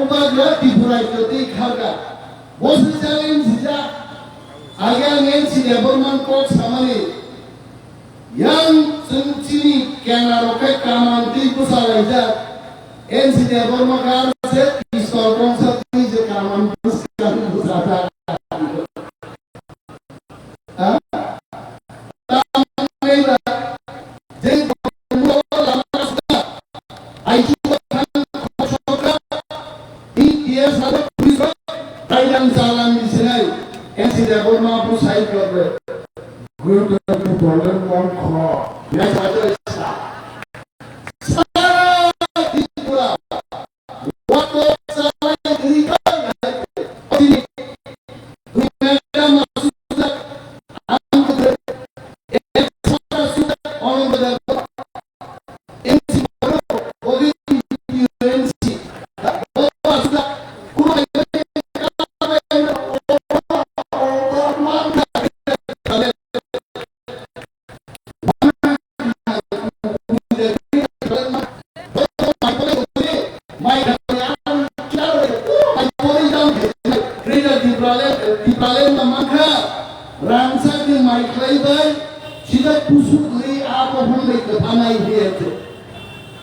obaga Tipurai joti khaga bosu jalin sija aga ngen si development ko samani yang sungchini kena rokai kamanti ko salaija en si development kar se istol kongsa ti je kamanti kan busata Tipraland namanya rangsa di Maiklaibai sudah busuk dari apa pun mereka tanah dia itu.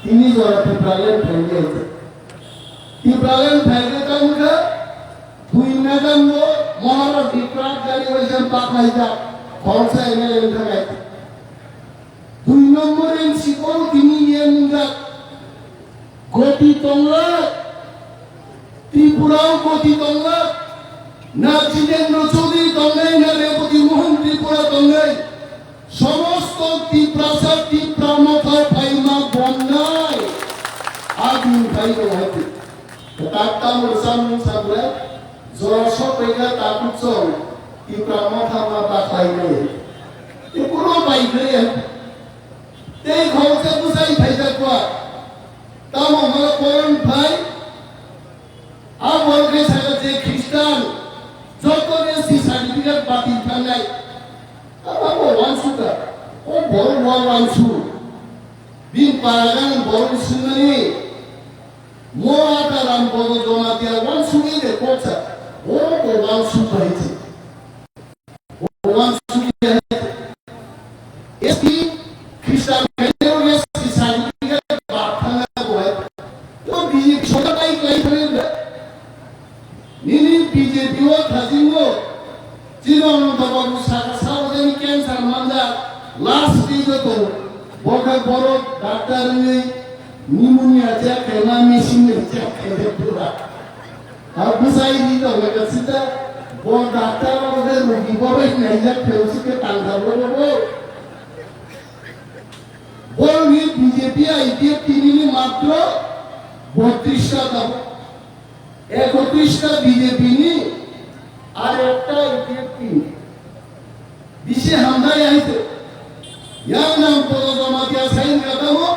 Ini orang Tipraland Phai itu. Tipraland Phai itu juga punya kan वो महाराज Tipraland dari wajan Pak Haida kongsa ini yang terkait. Dua nomor yang sikor kini yang enggak Goti Tongo Tripura Goti Tongo না জিতেন্দ্র চৌধুরী দঙ্গাই না রেবতী মোহন ত্রিপুরা দঙ্গাই সমস্ত ত্রিপ্রাসাদ ত্রিপ্রামথা ফাইমা বন্যায় আগুন file হতে তাক্তা মোরসাম সাবরে জরস Pega তাকুচ ত্রিপ্রামথা মা বাখাই নে এ পুরো বাইরে তে খরচা বুঝাই ফাইদা কোয়া তাম আমরা করন ভাই আর বলকে সারা যে খ্রিস্টান যতনে সি সার্টিফিকেট বাতিল খানাই তারপর ওয়ানসুটা ও বড় ওয়ানসু বিন পারাগান বড় সুনানি মোয়াটা রাম বড় জমা দিয়া ওয়ানসু নিয়ে কোচা ও ওয়ানসু পাইছে ওয়ানসু এসি খ্রিস্টান কেনেও সি সার্টিফিকেট বাখানা হয় তো বিজেপি সরকার ক্লাইম করে Nini BJP wa Bisingo Jinong bababu saudari cancer manda last week itu boga borok dokter ini pneumonia aja kena mesin aja kena pura. Aku saya ini tuh mereka cerita boga dokter orang rugi borok ini aja terus ke tanggal borok. Borok ini BJP IPF ini makro 32 tahun. 31টা BJP নি আর একটা BJP বিশে হামদাই আইতে ইয়ার নাম পদ জমা দিয়া sign কাটাবো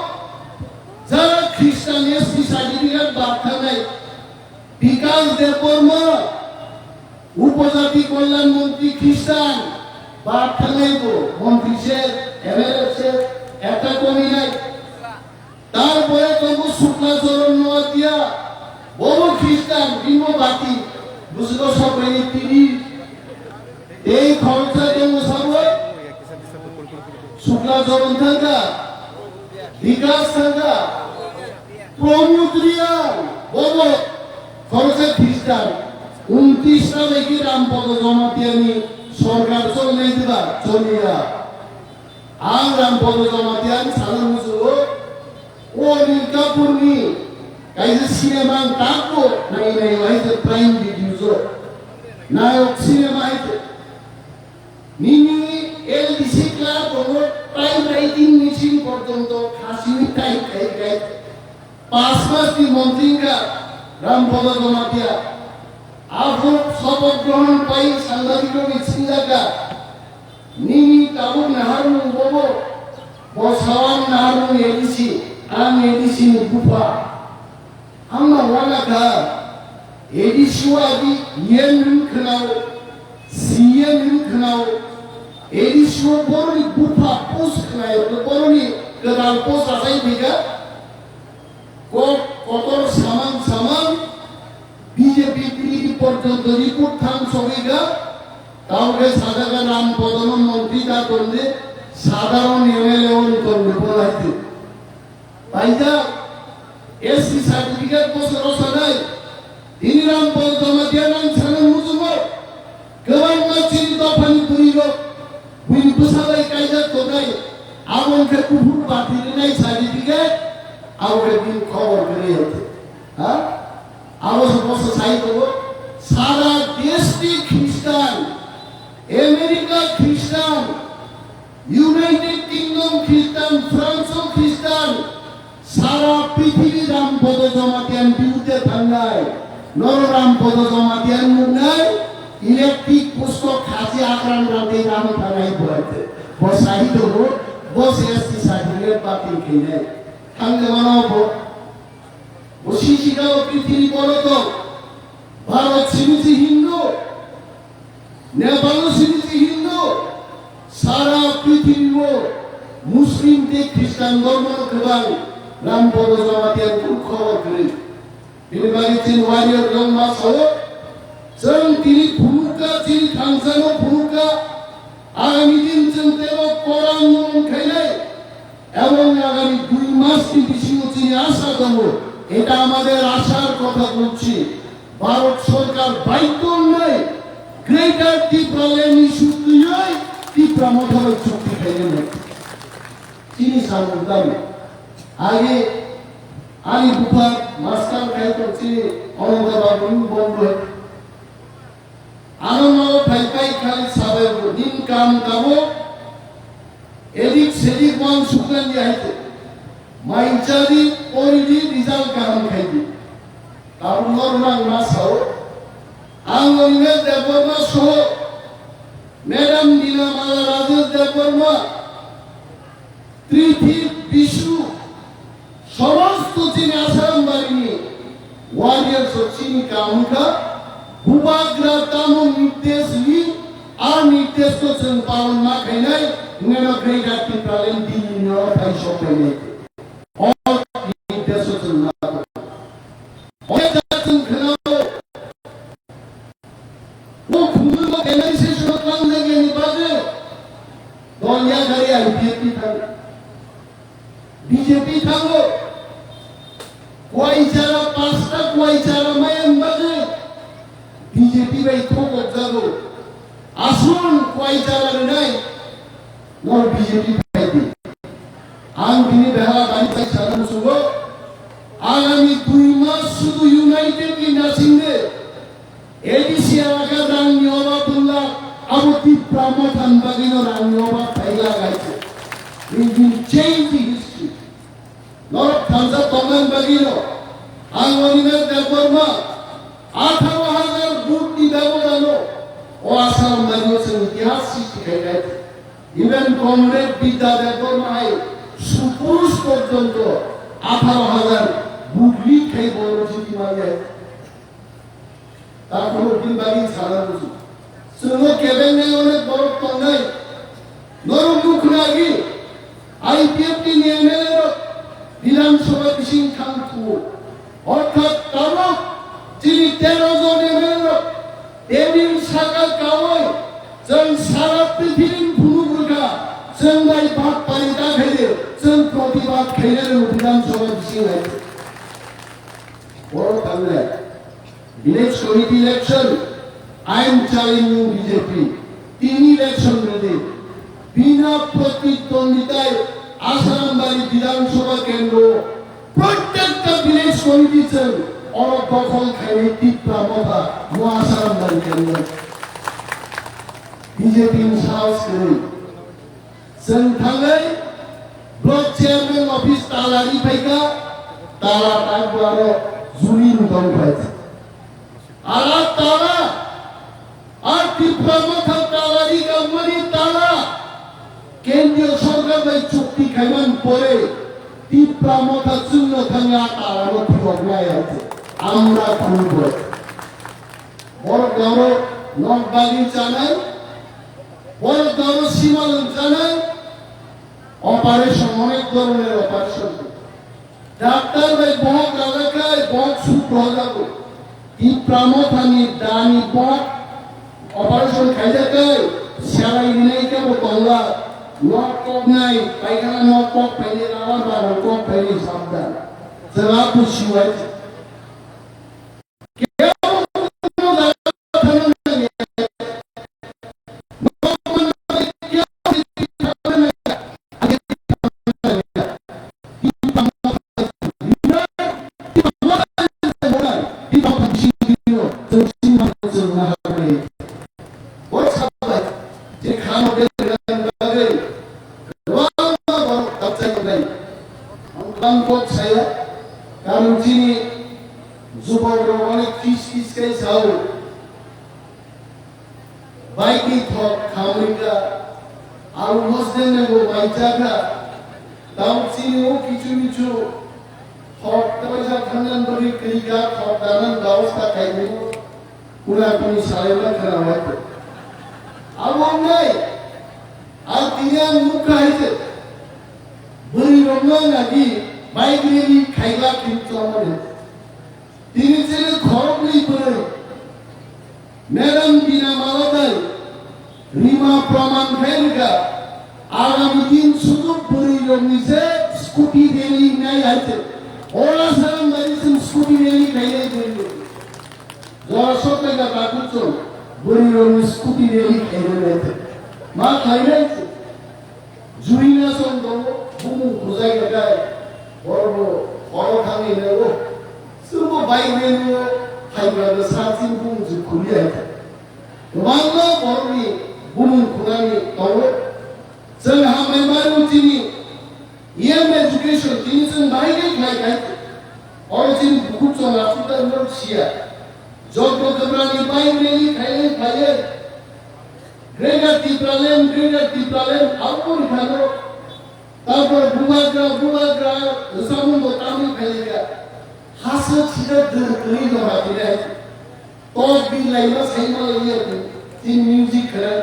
যারা খ্রিস্টান এসপি সার্টিফিকেট বার্তা নাই বিকাশ দেববর্মা উপজাতি কল্যাণ মন্ত্রী খ্রিস্টান বার্তা নেই তো মন্ত্রী সে এমএলএ সে একটা কমি নাই তারপরে তবু শুক্লাচরণ নোয়া দিয়া বড় খ্রিস্টান বিম্ববাদী বুঝলো সব তিনি এই খরচা দেব সব শুক্লাচরণ থাকা বিকাশ থাকা প্রমুদ্রিয়া বড় খরচা খ্রিস্টান 29টা নাকি রামপদ জমা দিয়ে আমি সরকার চলে দিবা চলিয়া আর রামপদ জমা দিয়ে আমি সাধারণ বুঝলো ও নীলকাপুরনি kaisa sinema tako na inayoitwa prime video nayo sinema ite nini LDC club or prime rating machine পর্যন্ত খাসিনি টাই খাই পাঁচ দি মন্ত্রীরা রামপদ জমা দিয়া আপন শপথ গ্রহণ পাই সাংবাদিক মিছিল জায়গা নিনি কাবু নাহারু ববো বসাওয়ান নাহারু এডিসি আম এডিসি গুফা আমরা ওয়ালাকা এডিসুয়াদি ইয়েন খনাও সিয়েন খনাও এডিসু বড়নি গুফা পোস খনাও বড়নি গদাল পোস আসাই বিগা কতর সামান পর্যন্ত রিপোর্ট থাম সবিগা কাউকে সাদাগা নাম পদন মন্ত্রী তা করলে সাধারণ এমএলএ অন করলে বলাইতে ভাইজা এসসি সার্টিফিকেট বছর রসানাই তিনি নাম পদ জমা দিয়ে নাম ছাড়া মুজুব গোবাং মাছিনি দফানি পুরিল বুইনি বুসালাই কাইজা তোগাই আমনকে কুহুর বাতিল নাই সার্টিফিকেট আউকে দিন খবর করে হতে হ্যাঁ আওয়াজ বসে সাইতো সারা দেশটি খ্রিস্টান আমেরিকা খ্রিস্টান ইউনাইটেড কিংডম খ্রিস্টান ফ্রান্স খ্রিস্টান সারা পৃথিবী রাম পদ জমাতিয়ান বিরুদ্ধে থাঙ্গায় নররাম পদ জমাতিয়ান মুনাই ইলেকট্রিক পুস্তক খাসি আক্রাম রাতে রাম থানায় পড়াইতে বসাইত বস এসটি সার্টিফিকেট বাতিল খেয়ে থাঙ্গে বানাবো বসিশিকাও পৃথিবী বলত ভারত সিমিজি হিন্দু নেপাল সিমিজি হিন্দু সারা পৃথিবী মুসলিম তে খ্রিস্টান ধর্ম গোবাং রাম পদ জমাতিয়ান খবর করে তিনি বাড়িছেন ওয়ারিয়র লম্বা সহ তিনি ভূমিকা তিনি থাংসানো ভূমিকা আগামী দিন চিন্তেব কোরআন খাইলে এবং আগামী 2 মাস বিসিও চিনি আশা করব এটা আমাদের আশার কথা বলছি ভারত সরকার বাধ্য নয় গ্রেটার টিপ্রাল্যান্ড ইস্যু নয় টিপ্রা মথার চুক্তি খাইলে না চিনি সামনে দাবি আগে আলি বুফার মাস্টার খাইতো চিনি অনন্তবাবু বন্ধ আনন্দ ফাইফাই খালি সাবের দিন কাম কাবো এদিক সেদিক মান সুগান যাইতে মাইচারি পরিদি রিজাল্ট কাম খাইদি কারণ নরনাং মাসাও আঙ্গনে দেববর্মা সহ ম্যাডাম নীলামালা রাজেশ দেববর্মা তৃথি বিষ্ণু সমস্ত চিনি আসারাম বাড়ি ওয়ারিয়ার সচিনি কামকা ভূপাগ্রা তামো নির্দেশ লি আর নির্দেশ করছেন পালন না খাইনাই নেমা গ্রেটার টিপ্রাল্যান্ড দিল্লি নেওয়া তাই সবাই নেই নির্দেশ করছেন না অনেক যাচ্ছেন খেলাও ও ভূমিক অ্যানালিসিস করলাম দেখে নিবাজে দলিয়া গাড়ি আর বিজেপি থাকবে বিজেপি থাকবো কোয়াইচারা 5টা কোয়াইচারা মায়ান বাজে বিজেপি ভাই থোক যাবো আসুন কোয়াইচারা নাই নর বিজেপি পাইতে আং দিনে বেলা বাড়ি চাই সারানো শুভ আগামী 2 মাস শুধু ইউনাইটেড নাসিংদে এডিসি এলাকার রাঙ্গি অবাবুল্লাহ আবতি প্রামথান বাগিন রাঙ্গি অবাব ফাইলা গাইছে we will change the history নরক থানসা তমান বাগিন আঙ্গনিমের দেববর্মা 18,000 বুট দি ব্যবধান ও আসাম বাগিয়েছে ইতিহাস সৃষ্টি হয়ে গেছে ইভেন কমরেড বিদ্যা দেববর্মায় সুপুরুষ পর্যন্ত 18,000 বুট লিখাই বড় জিতি মারিয়ে তারপর দিন বাড়ি ছাড়া বুঝি শুনো কেবেন নেই অনেক বড় তঙ্গাই নরম মুখ লাগি আইপিএফটি নিয়ে নেলের বিধানসভা বিশিং খান থুও অর্থাৎ তারক যিনি 13 জন এমএলএ টেবিল শাখা কাওয়াই जों सारा पृथ्वी भूमुखा जों बाय बात पारिदा खाइले जों प्रतिबाद खाइले विधानसभा बिसिं है बड़ थांले village committee election I am telling you BJP 3 election ready बिना प्रतिद्वंदिताय आसामबाड़ी विधानसभा केंद्र प्रत्येकটা विलेज कमिटी जों और दखल खाइले टिप्रा मथा मो आसामबाड़ी केंद्र बीजेपी साहस करे जों थाङै ब्लक चेयारमैन अफिस तालारि फाइका ताला तागबार जुनि नुदं फाइज आला ताला আর ত্রিপুরা মাথা তালারি গামনি তালা কেন্দ্রীয় সরকার বাই চুক্তি খাইমান পরে ত্রিপুরা মাথা চূর্ণ থাঙ্গা তালানো ঠিকনায় আছে আমরা খুলব বড় বড় নকবালি জানাই বড় বড় সীমালন জানাই অপারেশন অনেক ধরনের অপারেশন ডাক্তার ভাই বক এলাকায় বক শুট হয়ে যাবো Tipramothani Dani Bot Operation Kajakai Sharai Naka Tonga Not Kognai Paikana Not Kok Penny Rawan Baran Kok Penny Sabdan Serapu Shiwaj What's happening? The Kano saya kalau sini Zubor orang kis ke sahu baik itu Amerika alu Muslim nego baca tahu sini o kicu hot terasa kangen beri kerja hot dalam gaus tak kayu kurang pun saya kenal itu awam lain artinya muka itu beri rumah lagi baik ini kailah kintuan ini saya khorok ni beri meram bina maladai lima praman khairga agami din sudut beri rumah saya skuti deli naik aja orang sekarang dari skuti deli kailah deli jauh sokai dah takut tu beri rumah skuti deli kailah aja mak kailah itu juina Tongo bumu khuzai gagai orang kami nego semua baik nego hai berada sahaja bumu jukuliah kemana orang ni bumu khuzai Tongo jangan hamil baru sini IM education sini sen baik kai orang sini buku cuma sudah bersia job berkeberani baik ni kai Greater Tipraland apa ni kalau তারপর বুমাগ্রা সামুন তামিল ফেলেগা হাসা ছিড়া দূরই লহা দিলে টক B লাইনা Saima ইয়ে তিন music করে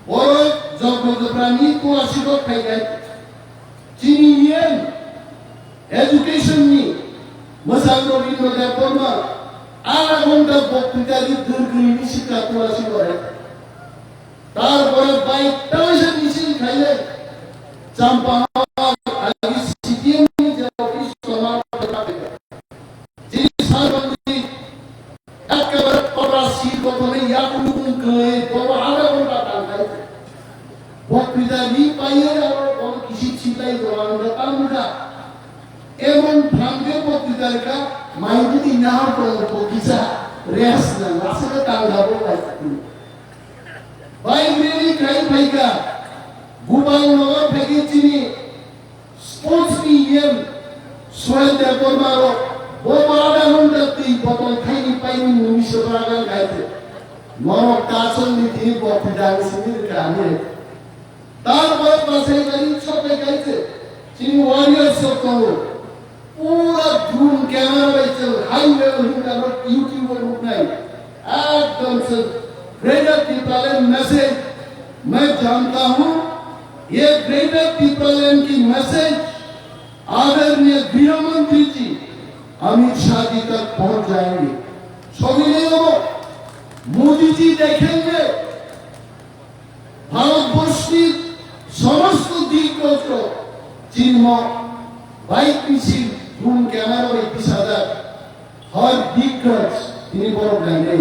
বড় জগৎপ্রাণী তো আসিব খাইগা চিনি ইয়েন এডুকেশন নি মসাগর বিনোদে পরমা আধা ঘন্টা বক্তৃতা দি দূরই নিশিকা তো আসিব তারপরে বাইক টাইশন মিছিল খাইলে Sampai lagi sikian ni jauh istimewa berapa? Jadi sahabat ini, akan operasi kotoran yang belum kelai, bawa ada orang datang. Waktu ini payah orang kisi cintai orang datang muda. Emon bangga waktu itu main di nahar orang kisah rest dan rasa tangga boleh. Baik ini kai baikah. Gubang Nokha pergi sini sports museum soal dapur maro bawa ada honda ti botol kaini paini numis sebarangan kaite maro kasong ni ti bawa pedang sini kami tar bawa pasai kali chope kaite sini warriors of Tongo pura drone camera baca high level hinda YouTube look naik एकदम से greater Tipraland message मैं जानता हूँ ये greater टिप्रालैंड की message आदरणीय गृह मंत्री जी अमित शाह जी तक पहुंच जाएंगे सभी लोगों मोदी जी देखेंगे भारतवर्ष की समस्त दिग्गज को चिन्ह बाइक मिছিল ड्रोन कैमरा में 20,000 हर दिग्गज তিনি বড় গাইলে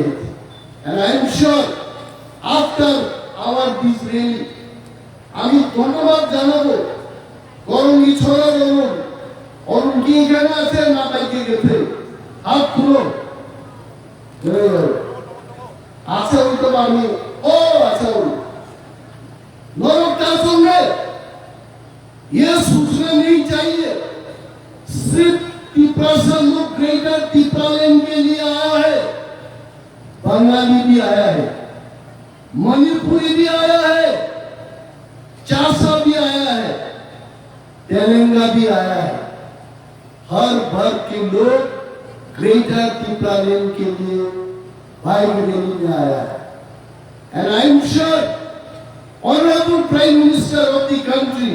and I am sure after our this rally আমি ধন্যবাদ জানাবো গরমী ছড়া অরুণ কি এখানে আছে না বাইকে গেছে হাত তুলো আছে ওই তো আমি ও আছে ওই नौका सुनने ये सूचना नहीं चाहिए सिर्फ तिप्रासन लोग ग्रेटर तिप्रालैंड के लिए आया है बंगाली भी आया है मणिपुरी भी आया है चासा भी आया है तेलंगा भी आया है हर भर के लोग ग्रेटर तिप्रालैंड के लिए बाइक रैली में आया है and I am sure Honorable Prime Minister of the country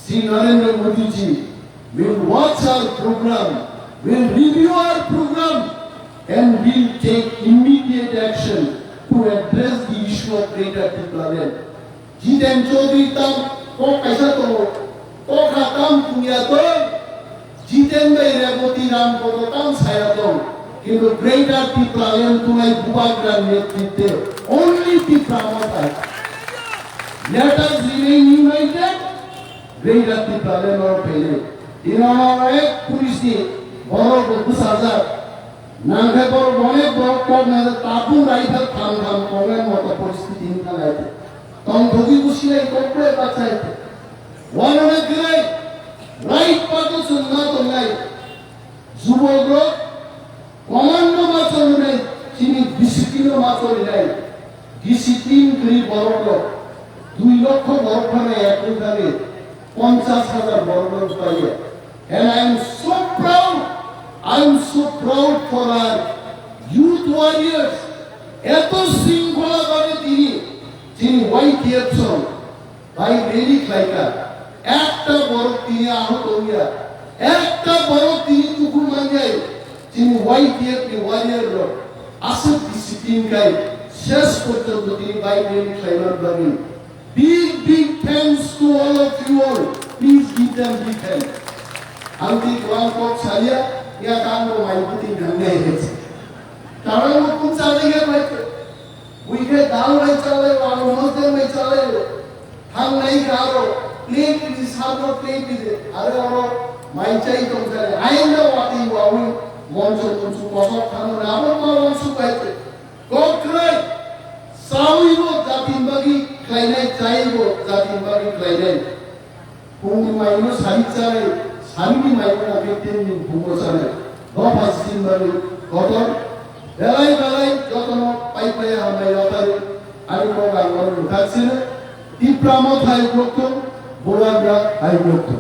Sri Narendra Modi ji will watch our program, will review our program and will take immediate action to address the issue of Greater Tipraland. Jiten Chaudhary tam ko kaisa to ko khatam punya to Jiten bai reboti ram ko tam saya to কিন্তু Greater Tipraland tunai Bubagran netritwe only Tipramotai. Let us remain united. Greater Tipraland or Phai. ইনারে পুলিশি বড় 20,000 নাঙ্গে বড় অনেক বড় কর্মে Tapu rifle থাম থাম কমের মতো পরিস্থিতি ইনকালাইতে তখন ধগি বুসিলাই কোপড়ে বাঁচাইতে ওয়াননে দিলে রাইট পাতো সুন্না তো নাই যুবক কমান্ডো মাচল নাই চিনি ডিসিপ্লিন মাচল নাই ডিসিপ্লিন করি বড় 2 লক্ষ বড় খানে একইভাবে 50,000 বড় পাইয়ে and I am so proud for our youth warriors এত শৃঙ্খলা করে তিনি white haired ভাই রেলি খাইকা একটা বড় তিনি আহত হইয়া একটা বড় তিনি টুকু মাঙ্গাই তিনি white haired warrior আসল ডিসিপ্লিন গাই শেষ পর্যন্ত তিনি ভাই রেলি খাইবার বানি big thanks to all of you all. Please give them big thanks. Anti Kuala Kok saya ya kamu main putih gangnya itu. Kalau mau pun cale ya baik. Wike daun main cale, walau mesti main cale. Hang naik karo, plate di sana plate di. Ada orang main cai tu cale. Aina wati wawi monsul kosong kamu nama monsul baik. Kok keren. Sawi bo jatin bagi klainan cai bo jatin bagi klainan. Pungi mainu sari cai. Sanani maikona victim in Bungosane. No pastin bari kotor. Belai jotono pai hamai lotari. Ani ko gangor uthasine. Tipramo thai blokto. Boragra hai blokto.